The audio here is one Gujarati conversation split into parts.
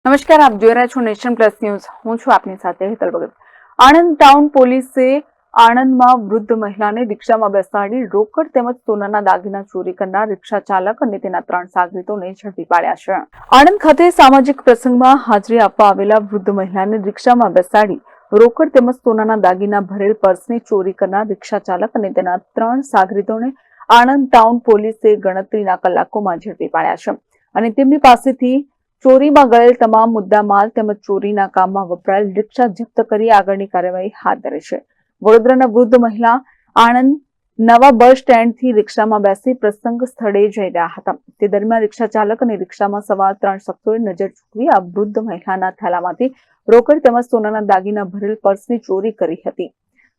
નમસ્કાર, આપ જોઈ રહ્યા છો નેશન પ્લસ ન્યૂઝ. હું છું આપની સાથે હેતલ ભગત. આણંદ ટાઉન પોલીસે આણંદમાં વૃદ્ધ મહિલાને રિક્ષામાં બેસાડી રોકડ તેમજ સોનાના દાગીના ચોરી કરનાર રિક્ષા ચાલક અને તેના 3 સાગરીતોને ઝડપી પાડ્યા છે. આણંદ ખાતે સામાજિક પ્રસંગમાં હાજરી આપવા આવેલા વૃદ્ધ મહિલાને રિક્ષામાં બેસાડી રોકડ તેમજ સોનાના દાગીના ભરેલ પર્સની ચોરી કરનાર રિક્ષા ચાલક અને તેના 3 સાગરીતોને આણંદ ટાઉન પોલીસે ગણતરીના કલાકોમાં ઝડપી પાડ્યા છે અને તેમની પાસેથી ચોરીમાં ગયેલ તમામ મુદ્દામાલ તેમજ ચોરીના કામમાં વપરાયેલ રિક્ષા જપ્ત કરી આગળની કાર્યવાહી હાથ ધરી છે. વડોદરાના વૃદ્ધ મહિલા આણંદ નવા બસ સ્ટેન્ડથી રિક્ષામાં બેસી પ્રસંગ સ્થળે જઈ રહ્યા હતા. તે દરમિયાન રિક્ષા ચાલક અને રિક્ષામાં સવાર 3 શખ્સોએ નજર ચૂકવી આ વૃદ્ધ મહિલાના થેલામાંથી રોકડ તેમજ સોનાના દાગીના ભરેલ પર્સની ચોરી કરી હતી.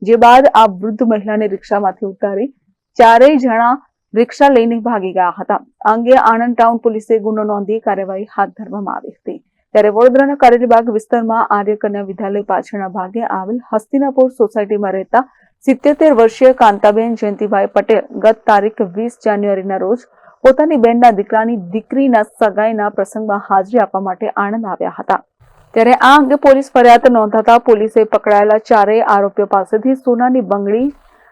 જે બાદ આ વૃદ્ધ મહિલાને રિક્ષામાંથી ઉતારી ચારેય જણા રિક્ષા લઈને ભાગી ગયા હતા. આ અંગે આણંદ ટાઉન પોલીસે ગુનો નોંધી કાર્યવાહી હાથ ધરવામાં આવી હતી. ત્યારે વડોદરાના કારેલીબાગ વિસ્તારમાં આર્ય કન્યા વિદ્યાલય પાછળના ભાગે આવેલ હસ્તિનાપુર સોસાયટીમાં રહેતા 77 વર્ષીય કાંતાબેન જયંતિભાઈ પટેલ ગત તારીખ 20 જાન્યુઆરીના રોજ પોતાની બહેનના દીકરાની દીકરીના સગાઈના પ્રસંગમાં હાજરી આપવા માટે આણંદ આવ્યા હતા. ત્યારે આ અંગે પોલીસ ફરિયાદ નોંધાતા પોલીસે પકડાયેલા ચારેય આરોપીઓ પાસેથી સોનાની બંગડી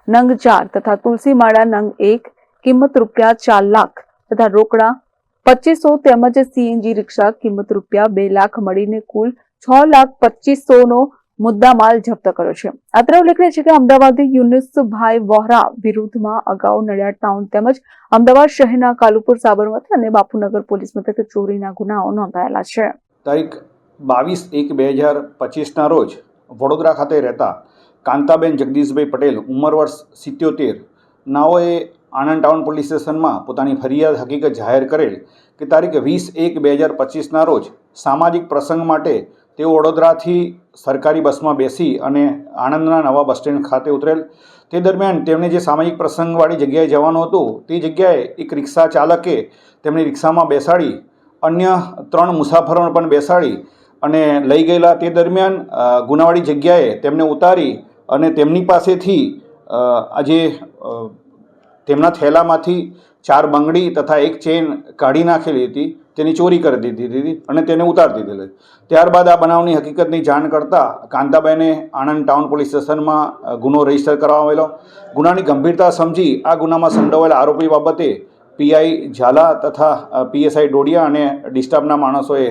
નંગ 4 તથા તુલસી માળા નંગ 1 કિંમત રૂપિયા 4 લાખ તથા રોકડા 2500 તેમજ સીએનજી રિક્ષા કિંમત રૂપિયા 2 લાખ મળીને કુલ 6,25,000 નો મુદ્દામાલ જપ્ત કર્યો છે. અત્રે ઉલ્લેખનીય છે કે અમદાવાદી યુનુસભાઈ વોહરા વિરુદ્ધમાં અગાઉ નડિયાદ ટાઉન તેમજ અમદાવાદ શહેરના કાલુપુર, સાબરમતી અને બાપુનગર પોલીસ મથકે ચોરીના ગુનાઓ નોંધાયેલા છે. તારીખ 22/1/2025ના રોજ વડોદરા ખાતે રહેતા કાંતાબેન જગદીશભાઈ પટેલ ઉંમર વર્ષ 77 નાઓએ આણંદ ટાઉન પોલીસ સ્ટેશનમાં પોતાની ફરિયાદ હકીકત જાહેર કરેલ કે તારીખ 20/1/2025ના રોજ સામાજિક પ્રસંગ માટે તેઓ વડોદરાથી સરકારી બસમાં બેસી અને આણંદના નવા બસ સ્ટેન્ડ ખાતે ઉતરેલ. તે દરમિયાન તેમને જે સામાજિક પ્રસંગવાળી જગ્યાએ જવાનું હતું તે જગ્યાએ એક રિક્ષા ચાલકે તેમની રિક્ષામાં બેસાડી અન્ય 3 મુસાફરોને પણ બેસાડી અને લઈ ગયેલા. તે દરમિયાન ગુનાવાળી જગ્યાએ તેમને ઉતારી અને તેમની પાસેથી આજે તેમના થેલામાંથી 4 બંગડી તથા 1 ચેન કાઢી નાખેલી હતી, તેની ચોરી કરી દીધી હતી અને તેને ઉતારી દીધેલી. ત્યારબાદ આ બનાવની હકીકતની જાણ કરતાં કાંતાબેને આણંદ ટાઉન પોલીસ સ્ટેશનમાં ગુનો રજીસ્ટર કરવામાં આવેલો. ગુનાની ગંભીરતા સમજી આ ગુનામાં સંડોવાયેલા આરોપી બાબતે પીઆઈ ઝાલા તથા પીએસઆઈ ડોડિયા અને ડિસ્ટાફના માણસોએ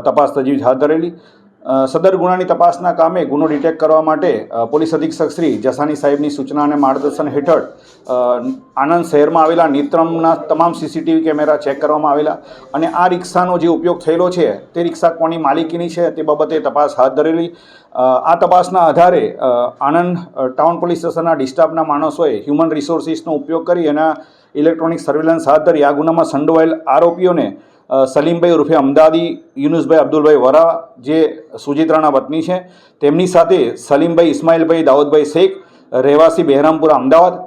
તપાસ તજવીજ હાથ ધરેલી. સદર ગુનાની તપાસના કામે ગુનો ડિટેક્ટ કરવા માટે પોલીસ અધિક્ષક શ્રી જસાની સાહેબની સૂચના અને માર્ગદર્શન હેઠળ આણંદ શહેરમાં આવેલા નેત્રમના તમામ સીસીટીવી કેમેરા ચેક કરવામાં આવેલા અને આ રિક્ષાનો જે ઉપયોગ થયેલો છે તે રિક્ષા કોની માલિકીની છે તે બાબતે તપાસ હાથ ધરેલી. આ તપાસના આધારે આણંદ ટાઉન પોલીસ સ્ટેશનના ડિસ્ટાફના માણસોએ હ્યુમન રિસોર્સિસનો ઉપયોગ કરી એના ઇલેક્ટ્રોનિક સર્વેલન્સ હાથ ધરી આ ગુનામાં સંડોવાયેલ આરોપીઓને સલીમભાઈ ઉર્ફે અમદાવાદી યુનુસભાઈ અબ્દુલભાઈ વરા જે સુજિત્રાના વતની છે, તેમની સાથે સલીમભાઈ ઇસ્માઇલભાઈ દાઉદભાઈ શેખ રહેવાસી બહેરામપુરા અમદાવાદ,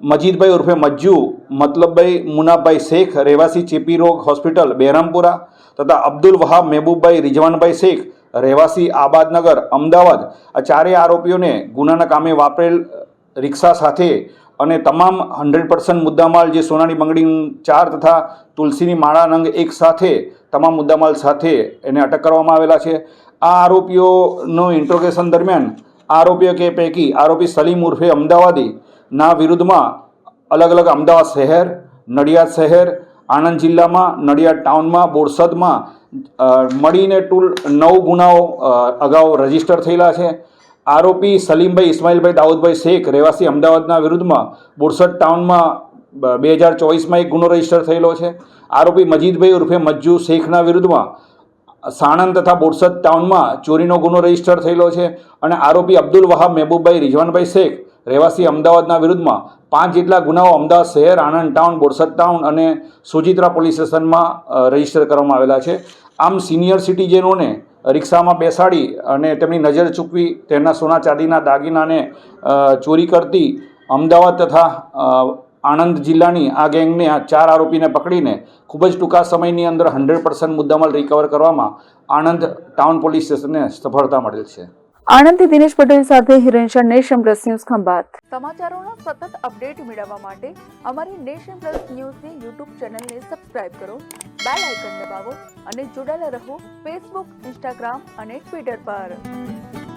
મજીદભાઈ ઉર્ફે મજ્જુ મતલબભાઈ મુનાભાઈ શેખ રહેવાસી ચેપી રોગ હોસ્પિટલ બહેરામપુરા તથા અબ્દુલ વહાબ મહેબૂબભાઈ રિજવાનભાઈ શેખ રહેવાસી આબાદનગર અમદાવાદ. આ ચારેય આરોપીઓને ગુનાના કામે વાપરેલ રિક્ષા સાથે અને તમામ 100% મુદ્દામાલ જે સોનાની બંગડી 4 તથા તુલસીની માળા નંગ 1 સાથે તમામ મુદ્દામાલ સાથે એને અટક કરવામાં આવેલા છે. આ આરોપીઓનો ઇન્ટ્રોગેશન દરમિયાન આરોપીઓ કે પૈકી આરોપી સલીમ ઉર્ફે અમદાવાદીના વિરુદ્ધમાં અલગ અલગ અમદાવાદ શહેર, નડિયાદ શહેર, આણંદ જિલ્લામાં, નડિયાદ ટાઉનમાં, બોરસદમાં મળીને કુલ 9 ગુનાઓ અગાઉ રજીસ્ટર થયેલા છે. આરોપી સલીમભાઈ ઇસ્માઇલભાઈ દાઉદભાઈ શેખ રહેવાસી અમદાવાદના વિરુદ્ધમાં બોરસદ ટાઉનમાં 2024માં એક ગુનો રજીસ્ટર થયેલો છે. આરોપી મજીદભાઈ ઉર્ફે મજ્જુ શેખના વિરુદ્ધમાં સાણંદ તથા બોરસદ ટાઉનમાં ચોરીનો ગુનો રજીસ્ટર થયેલો છે અને આરોપી અબ્દુલ વહાબ મહેબૂબભાઈ રિજવાનભાઈ શેખ રહેવાસી અમદાવાદના વિરુદ્ધમાં 5 જેટલા ગુનાઓ અમદાવાદ શહેર, આણંદ ટાઉન, બોરસદ ટાઉન અને સુજિત્રા પોલીસ સ્ટેશનમાં રજીસ્ટર કરવામાં આવેલા છે. આમ સિનિયર સિટીઝનોને રિક્ષામાં બેસાડી અને તેમની નજર ચૂકવી તેના સોના ચાંદીના દાગીનાને ચોરી કરતી અમદાવાદ તથા આણંદ જિલ્લાની આ ગેંગને આ 4 આરોપીને પકડીને ખૂબ જ ટૂંકા સમયની અંદર 100% મુદ્દામાલ રિકવર કરવામાં આણંદ ટાઉન પોલીસ સ્ટેશનને સફળતા મળેલ છે. આણંદથી દિનેશ પટેલ સાથે હિરેન્શન, નેશન પ્લસ ન્યૂઝ ખંભાત. સમાચારોના સતત અપડેટ મેળવવા માટે અમારી નેશન પ્લસ ન્યૂઝની યુટ્યુબ ચેનલને સબસ્ક્રાઇબ કરો, બેલ આઇકન દબાવો અને જોડાયેલા રહો ફેસબુક, ઇન્સ્ટાગ્રામ અને ટ્વિટર પર.